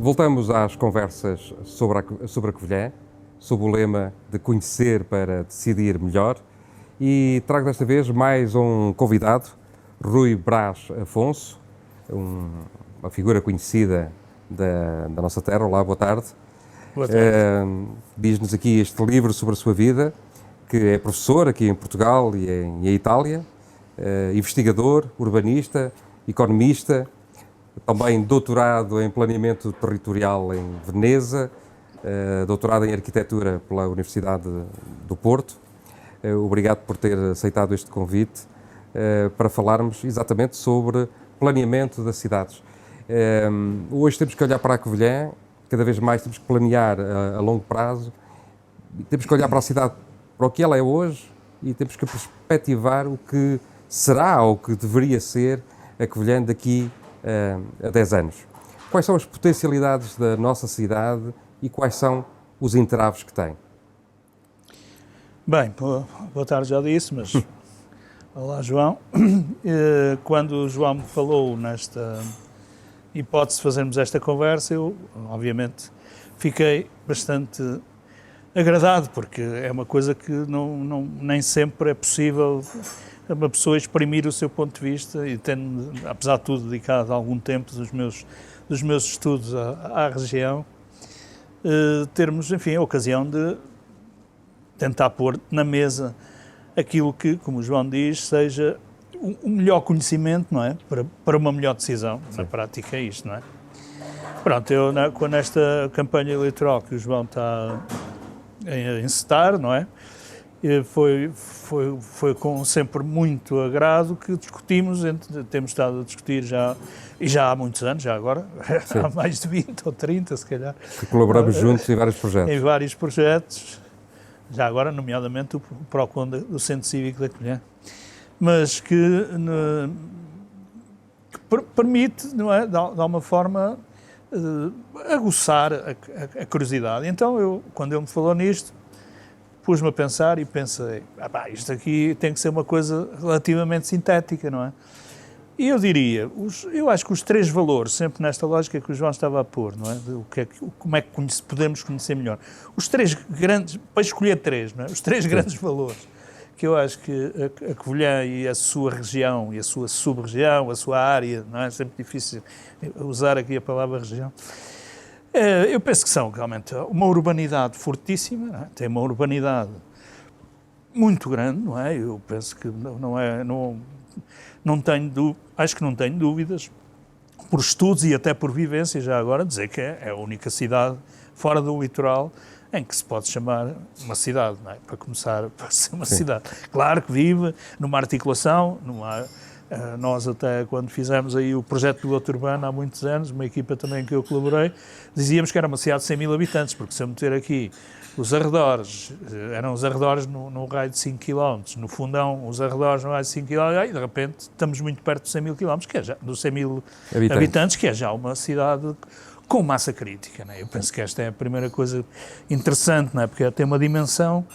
Voltamos às conversas sobre a Covilhã, sob o lema de conhecer para decidir melhor, e trago desta vez mais um convidado, Rui Brás Afonso, uma figura conhecida da nossa terra. Olá, boa tarde. Boa tarde. Diz-nos aqui este livro sobre a sua vida, que é professor aqui em Portugal e em Itália, investigador, urbanista, economista, também doutorado em planeamento territorial em Veneza, doutorado em arquitetura pela Universidade do Porto. Obrigado por ter aceitado este convite para falarmos exatamente sobre planeamento das cidades. Hoje temos que olhar para a Covilhã, cada vez mais temos que planear a longo prazo, temos que olhar para a cidade, para o que ela é hoje, e temos que perspectivar o que será ou o que deveria ser a Covilhã daqui a 10 anos. Quais são as potencialidades da nossa cidade e quais são os entraves que tem? Bem, boa tarde, já disse, mas olá, João. Quando o João me falou nesta hipótese de fazermos esta conversa, eu, obviamente, fiquei bastante agradado, porque é uma coisa que nem sempre é possível uma pessoa exprimir o seu ponto de vista, e tendo, apesar de tudo, dedicado algum tempo dos meus estudos à região, termos, enfim, a ocasião de tentar pôr na mesa aquilo que, como o João diz, seja um melhor conhecimento, não é? Para uma melhor decisão. Sim. Na prática é isto, não é? Pronto, com esta campanha eleitoral que o João está a encetar, não é? Foi com sempre muito agrado que discutimos, temos estado a discutir já há muitos anos, já agora, há mais de 20 ou 30, se calhar. Que colaboramos juntos em vários projetos. Em vários projetos, já agora, nomeadamente o PROCON do Centro Cívico da Covilhã, mas que permite, não é, de alguma forma, aguçar a curiosidade. Então, quando ele me falou nisto, pus-me a pensar e pensei, isto aqui tem que ser uma coisa relativamente sintética, não é? E eu diria, eu acho que os três valores, sempre nesta lógica que o João estava a pôr, não é? Como é que podemos conhecer melhor? Os três grandes, para escolher três, não é? Os três grandes valores, que eu acho que a Covilhã e a sua região, e a sua sub-região, a sua área, não é? É sempre difícil usar aqui a palavra região. Eu penso que são realmente uma urbanidade fortíssima, não é? Tem uma urbanidade muito grande, não é? Eu penso que acho que não tenho dúvidas, por estudos e até por vivência, já agora, dizer que é a única cidade fora do litoral em que se pode chamar uma cidade, não é? Para começar, para ser uma cidade. Claro que vive numa articulação, nós até quando fizemos aí o projeto piloto urbano há muitos anos, uma equipa também que eu colaborei, dizíamos que era uma cidade de 100 mil habitantes, porque se eu meter aqui os arredores, eram os arredores no raio de 5 km, no fundão os arredores no raio de 5 km, e de repente estamos muito perto dos 100 mil km, que é já, dos 100 mil habitantes, que é já uma cidade com massa crítica, não é? Eu penso que esta é a primeira coisa interessante, não é? Porque tem uma dimensão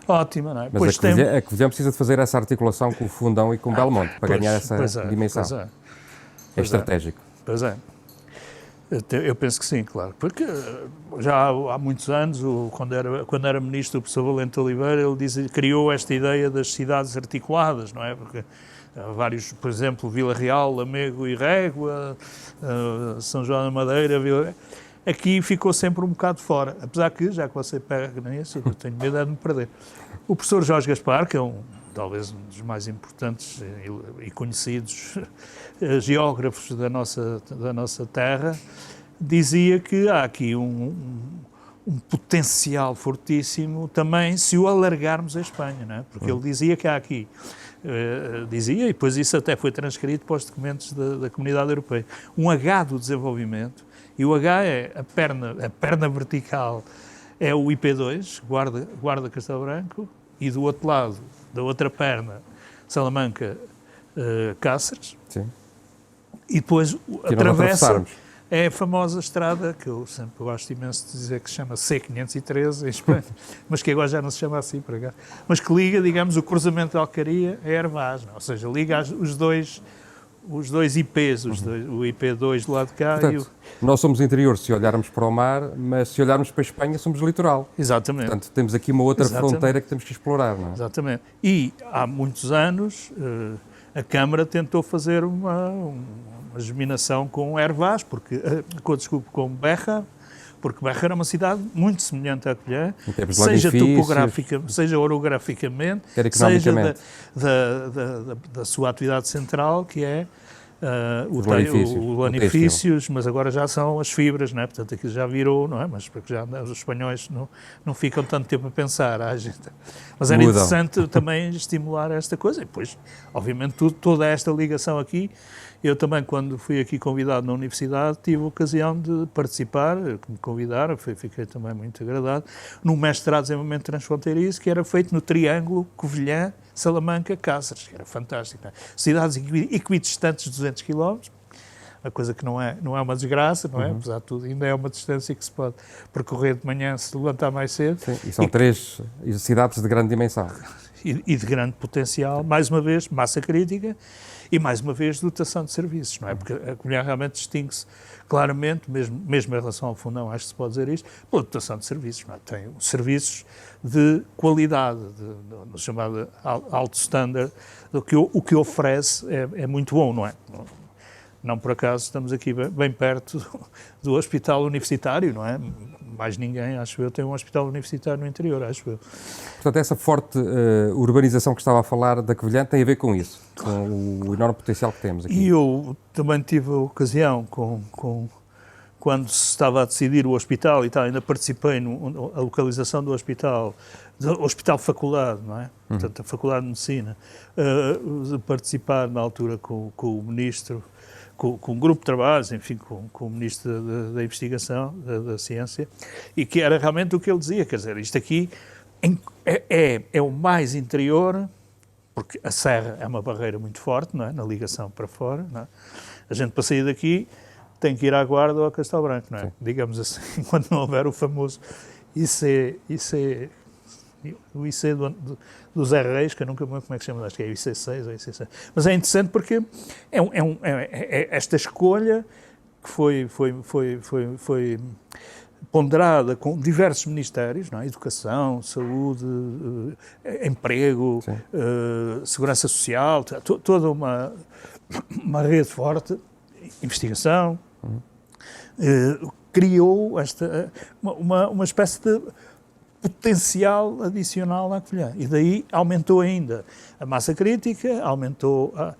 ótima, não é? Mas a Covilhã precisa de fazer essa articulação com o Fundão e com o Belmonte, para ganhar essa dimensão. É estratégico. Pois é. Eu penso que sim, claro. Porque já há muitos anos, quando era ministro o professor Valente Oliveira, ele criou esta ideia das cidades articuladas, não é? Porque há vários, por exemplo, Vila Real, Lamego e Régua, São João da Madeira, aqui ficou sempre um bocado fora, apesar que, já que você pega nisso, eu tenho medo de me perder. O professor Jorge Gaspar, que é talvez um dos mais importantes e conhecidos geógrafos da nossa terra, dizia que há aqui um potencial fortíssimo também se o alargarmos a Espanha, não é? Porque ele dizia que há aqui, e depois isso até foi transcrito para os documentos da Comunidade Europeia, um H do desenvolvimento. E o H é a perna vertical é o IP2, Guarda Castelo Branco, e do outro lado, da outra perna, Salamanca, Cáceres. Sim. E depois atravessa é a famosa estrada, que eu sempre gosto imenso de dizer, que se chama C513 em Espanha, mas que agora já não se chama assim, para cá, mas que liga, digamos, o cruzamento de Alcaria a Hervás, ou seja, liga os dois os dois IPs, o IP2 do lado de cá Portanto, nós somos interior se olharmos para o mar, mas se olharmos para a Espanha somos litoral. Exatamente. Portanto, temos aqui uma outra Exatamente. fronteira que temos que explorar, não é? Exatamente. E há muitos anos a Câmara tentou fazer uma germinação com Hervás, com Beja, porque Beja era uma cidade muito semelhante à Covilhã, seja topográfica, seja orograficamente, seja da sua atividade central, que é o lanifícios, mas agora já são as fibras, não é? Portanto, aquilo já virou, não é? Mas porque já os espanhóis não ficam tanto tempo a pensar, mas era interessante também estimular esta coisa, e depois, obviamente, toda esta ligação aqui. Eu também, quando fui aqui convidado na universidade, tive a ocasião de participar, que me convidaram, fiquei também muito agradado, num mestrado de desenvolvimento transfronteiriço que era feito no Triângulo Covilhã, Salamanca, Cáceres, que era fantástico. Não é? Cidades equidistantes de 200 km, a coisa que não é uma desgraça, não é? Apesar de tudo, ainda é uma distância que se pode percorrer de manhã se levantar mais cedo. Sim, e são três cidades de grande dimensão. E de grande potencial, mais uma vez, massa crítica, e mais uma vez dotação de serviços, não é? Porque a Covilhã realmente distingue-se claramente, mesmo em relação ao Fundão, acho que se pode dizer isto, pela dotação de serviços, não é? Tem serviços de qualidade, no chamado alto standard, o que oferece é muito bom, não é? Não por acaso estamos aqui bem perto do hospital universitário, não é? Mais ninguém, acho eu, tem um hospital universitário no interior, acho eu. Portanto, essa forte urbanização que estava a falar da Covilhã tem a ver com isso, com o enorme potencial que temos aqui. E eu também tive a ocasião, quando se estava a decidir o hospital e tal, ainda participei na localização do hospital faculdade, não é? Portanto, a Faculdade de Medicina, de participar na altura com o Ministro, com um grupo de trabalhos, enfim, com o Ministro da Investigação, da Ciência, e que era realmente o que ele dizia, quer dizer, isto aqui é o mais interior, porque a serra é uma barreira muito forte, não é? Na ligação para fora, não é? A gente para sair daqui tem que ir à Guarda ou a Castelo Branco, não é? Sim. Digamos assim, enquanto não houver o famoso o IC do Zé Reis, que eu nunca me lembro como é que se chama, acho que é o IC6 ou IC7. Mas é interessante porque é esta escolha que foi ponderada com diversos ministérios, não é? Educação, saúde, emprego, segurança social, toda uma rede forte, investigação, criou uma espécie de potencial adicional à Covilhã. E daí aumentou ainda a massa crítica, aumentou a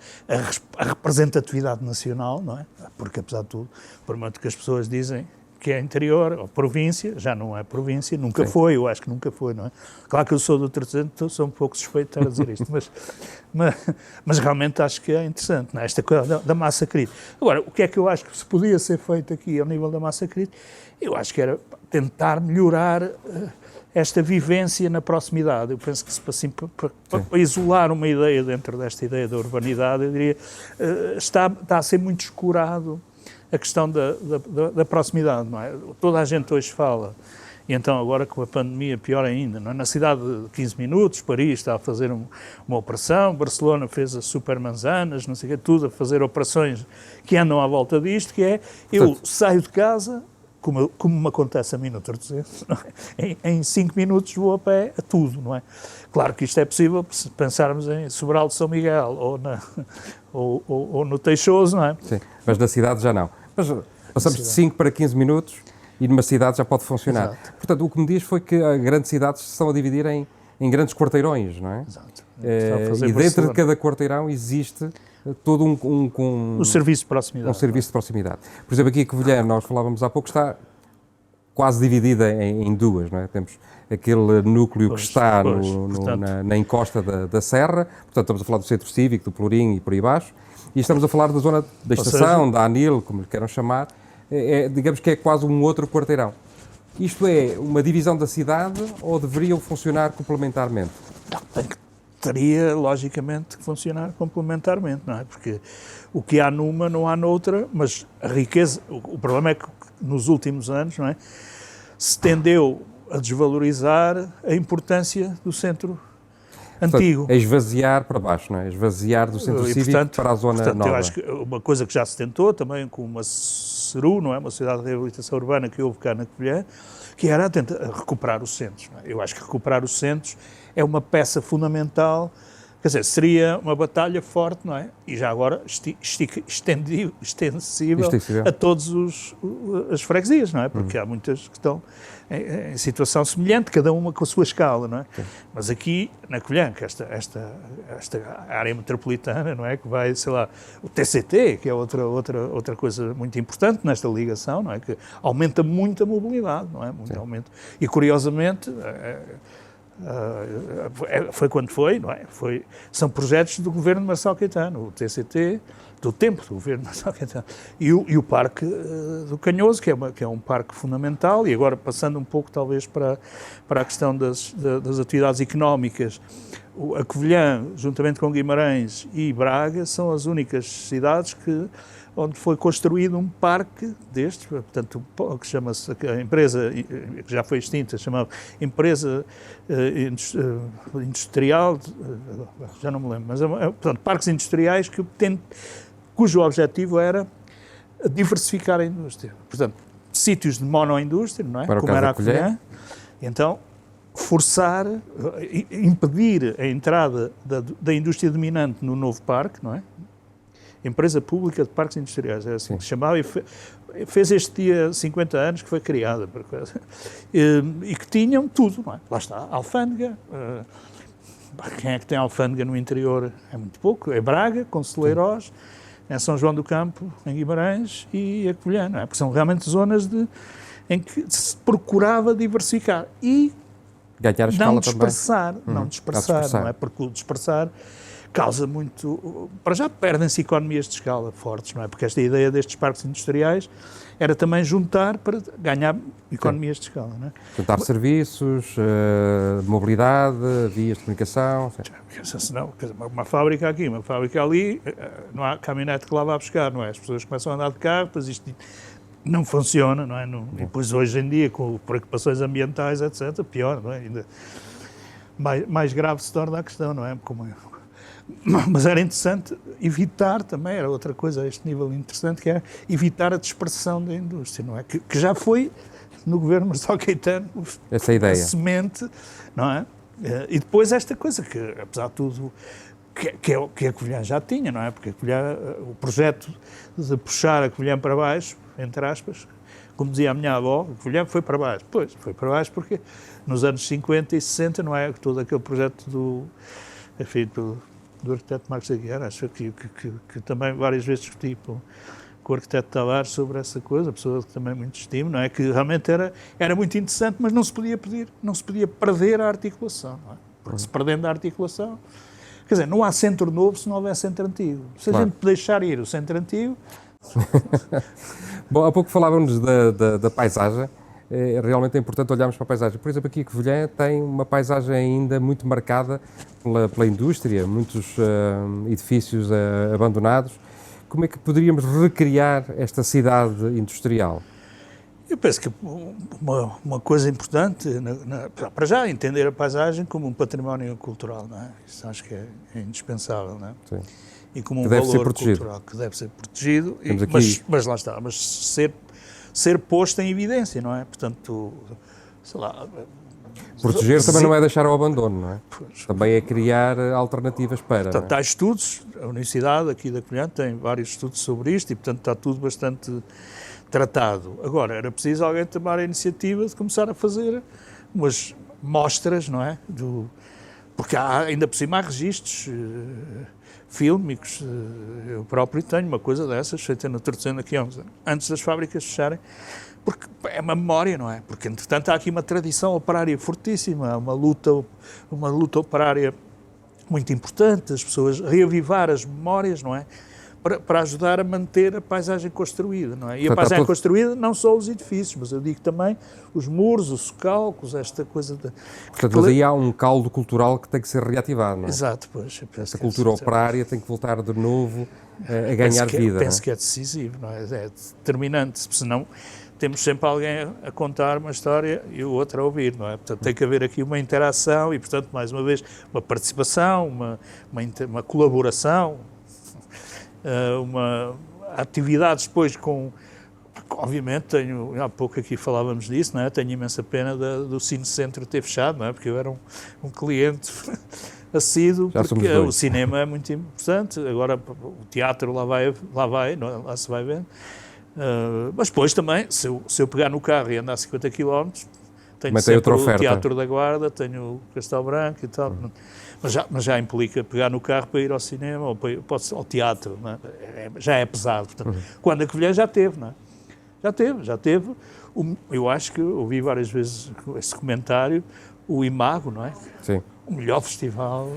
representatividade nacional, não é? Porque, apesar de tudo, por muito que as pessoas dizem que é interior, ou província, já não é província, nunca foi, eu acho que nunca foi, não é? Claro que eu sou do 300, sou um pouco suspeito de estar a dizer isto, mas realmente acho que é interessante, não é? Esta coisa da massa crítica. Agora, o que é que eu acho que se podia ser feito aqui ao nível da massa crítica? Eu acho que era tentar melhorar esta vivência na proximidade. Eu penso que assim, para isolar uma ideia dentro desta ideia da urbanidade, eu diria, está a ser muito escurado a questão da proximidade, não é? Toda a gente hoje fala, e então agora com a pandemia pior ainda, não é? Na cidade de 15 minutos, Paris está a fazer uma operação, Barcelona fez as supermanzanas, não sei o quê, tudo a fazer operações que andam à volta disto, que é, eu saio de casa, como me acontece a mim no 300, em 5 minutos vou a pé a tudo, não é? Claro que isto é possível se pensarmos em Sobral de São Miguel ou no Teixoso, não é? Sim, mas na cidade já não. Mas passamos de 5 para 15 minutos e numa cidade já pode funcionar. Exato. Portanto, o que me diz foi que as grandes cidades se estão a dividir em grandes quarteirões, não é? Exato. E dentro de cada quarteirão existe todo um serviço de proximidade. Um serviço de proximidade. Por exemplo, aqui em Covilhã, nós falávamos há pouco, está quase dividida em duas, não é? Temos aquele núcleo que está na encosta da Serra, portanto estamos a falar do Centro Cívico, do Pelourinho e por aí baixo, e estamos a falar da zona da Estação, da ANIL, como lhe queiram chamar, digamos que é quase um outro quarteirão. Isto é uma divisão da cidade ou deveriam funcionar complementarmente? Não, teria, logicamente, que funcionar complementarmente, não é? Porque o que há numa não há noutra, mas a riqueza, o problema é que nos últimos anos, não é, se tendeu a desvalorizar a importância do centro antigo. Portanto, é esvaziar para baixo, não é? Esvaziar do centro cívico para a zona nova. Eu acho que uma coisa que já se tentou também com uma CERU, não é? Uma Sociedade de Reabilitação Urbana que houve cá na Covilhã, que era a tentar recuperar os centros. Não é? Eu acho que recuperar os centros é uma peça fundamental, quer dizer, seria uma batalha forte, não é? E já agora extensível a todas as freguesias, não é? Porque há muitas que estão em situação semelhante, cada uma com a sua escala, não é? Sim. Mas aqui, na Covilhã, que esta área metropolitana, não é? Que vai, sei lá, o TCT, que é outra coisa muito importante nesta ligação, não é? Que aumenta muito a mobilidade, não é? Muito aumento. E, curiosamente, foi quando foi, não é? São projetos do governo de Marcelo Caetano, o TCT, do tempo do governo de Marcelo Caetano, e o Parque do Canhoso, que é um parque fundamental, e agora passando um pouco talvez para a questão das atividades económicas, a Covilhã, juntamente com Guimarães e Braga, são as únicas cidades onde foi construído um parque destes, portanto, que chama-se, a empresa, que já foi extinta, chamava Empresa Industrial, já não me lembro, mas, portanto, parques industriais cujo objetivo era diversificar a indústria. Portanto, sítios de monoindústria, não é? Como era a Covilhã, então, impedir a entrada da indústria dominante no novo parque, não é? Empresa Pública de Parques Industriais, é assim que se chamava, e fez este dia 50 anos que foi criada, e que tinham tudo, não é? Lá está, alfândega, quem é que tem alfândega no interior? É muito pouco, é Braga, Conselheiros, é São João do Campo, em Guimarães, e a Covilhã, não é? Porque são realmente zonas em que se procurava diversificar e ganhar a escala não dispersar, também. Não dispersar, não é? Porque o dispersar causa muito... Para já perdem-se economias de escala fortes, não é? Porque esta ideia destes parques industriais era também juntar para ganhar economias de escala, não é? Juntar serviços, mobilidade, vias de comunicação... Senão, uma fábrica aqui, uma fábrica ali, não há caminhonete que lá vá buscar, não é? As pessoas começam a andar de carro, depois isto não funciona, não é? E depois hoje em dia, com preocupações ambientais, etc., pior, não é? Ainda mais grave se torna a questão, não é? Mas era interessante evitar também, era outra coisa a este nível interessante, que era evitar a dispersão da indústria, não é? Que já foi, no governo Marcelo Caetano, essa ideia. A semente, não é? E depois esta coisa que, apesar de tudo, que a Covilhã já tinha, não é? Porque a Covilhã, o projeto de puxar a Covilhã para baixo, entre aspas, como dizia a minha avó, a Covilhã foi para baixo. Pois, foi para baixo porque nos anos 50 e 60, não é? Todo aquele projeto do arquiteto Marcos Aguiar, acho que também várias vezes discuti com o arquiteto Tavares sobre essa coisa, a pessoa que também muito estimo, não é? Que realmente era muito interessante, mas não se podia perder a articulação, não é? Porque se perdendo a articulação, quer dizer, não há centro novo se não houver centro antigo. Se a gente deixar ir o centro antigo... Bom, há pouco falávamos da paisagem. Realmente é importante olharmos para a paisagem. Por exemplo, aqui a Covilhã tem uma paisagem ainda muito marcada pela indústria, muitos edifícios abandonados. Como é que poderíamos recriar esta cidade industrial? Eu penso que uma coisa importante, para já, entender a paisagem como um património cultural, não é? Isso acho que é indispensável, não é? Sim. E como um valor cultural que deve ser protegido, mas lá está, mas ser posto em evidência, não é? Portanto, sei lá... Proteger também não é deixar ao abandono, não é? Pois, também é criar alternativas para... Portanto, há estudos, a Universidade aqui da Covilhã tem vários estudos sobre isto e, portanto, está tudo bastante tratado. Agora, era preciso alguém tomar a iniciativa de começar a fazer umas mostras, não é? Porque ainda por cima há registros fílmicos. Eu próprio tenho uma coisa dessas, feita no Torcendo aqui antes das fábricas fecharem, porque é uma memória, não é? Porque, entretanto, há aqui uma tradição operária fortíssima, uma luta operária muito importante, as pessoas reavivar as memórias, não é? Para ajudar a manter a paisagem construída, não é? E a paisagem construída não só os edifícios, mas eu digo também os muros, os socalcos, esta coisa de... Portanto, mas aí há um caldo cultural que tem que ser reativado, não é? Exato, pois. Essa cultura operária tem que voltar de novo a ganhar vida. Penso que é decisivo, não é? É determinante, senão temos sempre alguém a contar uma história e o outro a ouvir, não é? Portanto, tem que haver aqui uma interação e, portanto, mais uma vez, uma participação, uma colaboração, atividades depois com... Obviamente, há pouco aqui falávamos disso, não é? Tenho imensa pena do Cine Centro ter fechado, não é? Porque eu era um cliente assíduo, porque o cinema é muito importante, agora o teatro lá se vai vendo. Mas depois também, se eu pegar no carro e andar 50 km, tenho sempre o Teatro da Guarda, tenho o Castelo Branco e tal, mas já implica pegar no carro para ir ao cinema ou ao teatro, não é? Já é pesado. Portanto, quando a Covilhã já teve, não é? Já teve. Eu acho que ouvi várias vezes esse comentário, o Imago, não é? Sim. O melhor festival.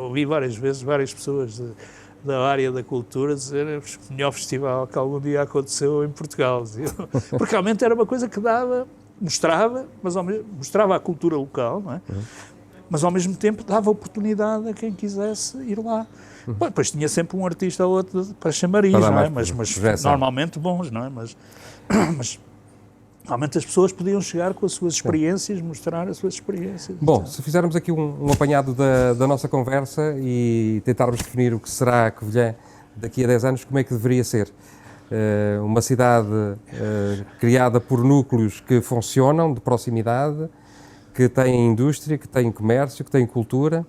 Ouvi várias vezes várias pessoas da área da cultura dizer o melhor festival que algum dia aconteceu em Portugal. Porque realmente era uma coisa que mostrava a cultura local, não é? Mas ao mesmo tempo dava oportunidade a quem quisesse ir lá. Depois tinha sempre um artista ou outro para chamariz, não é? Mas normalmente bons, não é? Mas realmente as pessoas podiam chegar com as suas experiências, mostrar as suas experiências. Bom, se fizermos aqui um apanhado da nossa conversa e tentarmos definir o que será a Covilhã daqui a 10 anos, como é que deveria ser? Uma cidade criada por núcleos que funcionam, de proximidade, que têm indústria, que têm comércio, que têm cultura.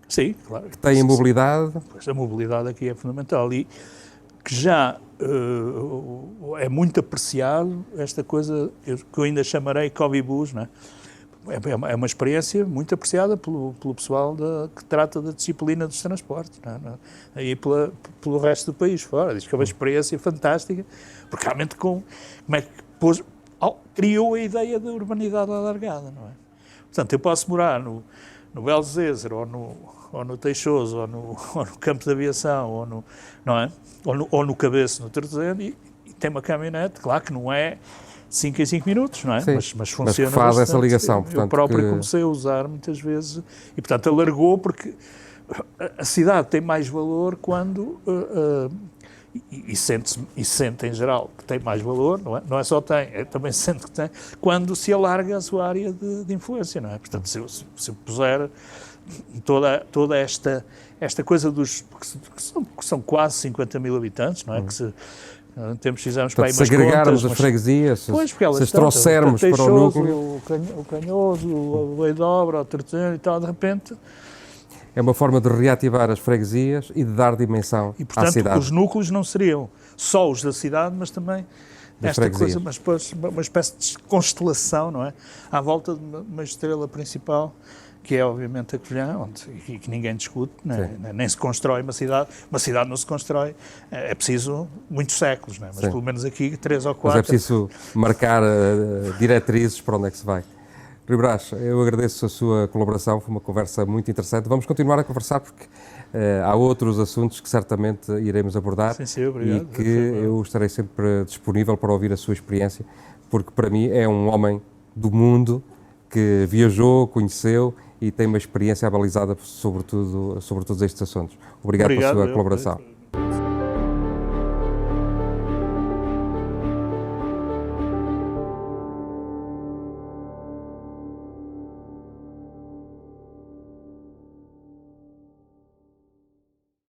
Sim, claro. Que têm mobilidade. Pois a mobilidade aqui é fundamental e que já é muito apreciado esta coisa que eu ainda chamarei Covid Bus, não é? É uma experiência muito apreciada pelo pessoal que trata da disciplina dos transportes, não é? Aí pelo resto do país fora. Diz que é uma experiência fantástica, porque realmente criou a ideia da urbanidade alargada, não é? Portanto, eu posso morar no Belzezer, ou no Teixoso, ou no Campo de Aviação, ou no Cabeço, no Torresendo, e tem uma caminhonete, claro que não é 5 em 5 minutos, não é? Sim, mas funciona mas faz bastante. essa ligação. Eu próprio comecei a usar muitas vezes, e portanto alargou, porque a cidade tem mais valor quando... E sente em geral que tem mais valor, não é só também sente que tem, quando se alarga a sua área de influência, não é? Portanto, se eu puser toda esta coisa que são quase 50 mil habitantos, não é? Que se fizermos para aí umas contas... Se agregarmos as freguesias, se as trouxermos para o núcleo... O Canhoso, o Beidobra, o Terceiro e tal, de repente... É uma forma de reativar as freguesias e de dar dimensão à cidade. E, portanto, os núcleos não seriam só os da cidade, mas também esta coisa, uma espécie de constelação, não é? À volta de uma estrela principal, que é, obviamente, a Covilhã, e que ninguém discute, nem se constrói uma cidade. Uma cidade não se constrói, é preciso muitos séculos, não é? Mas pelo menos aqui 3 ou 4... Mas é preciso marcar diretrizes para onde é que se vai. Rui Brás, eu agradeço a sua colaboração, foi uma conversa muito interessante. Vamos continuar a conversar porque há outros assuntos que certamente iremos abordar. Sim, obrigado. E que eu estarei sempre disponível para ouvir a sua experiência, porque para mim é um homem do mundo que viajou, conheceu e tem uma experiência abalizada sobre todos estes assuntos. Obrigado pela sua colaboração.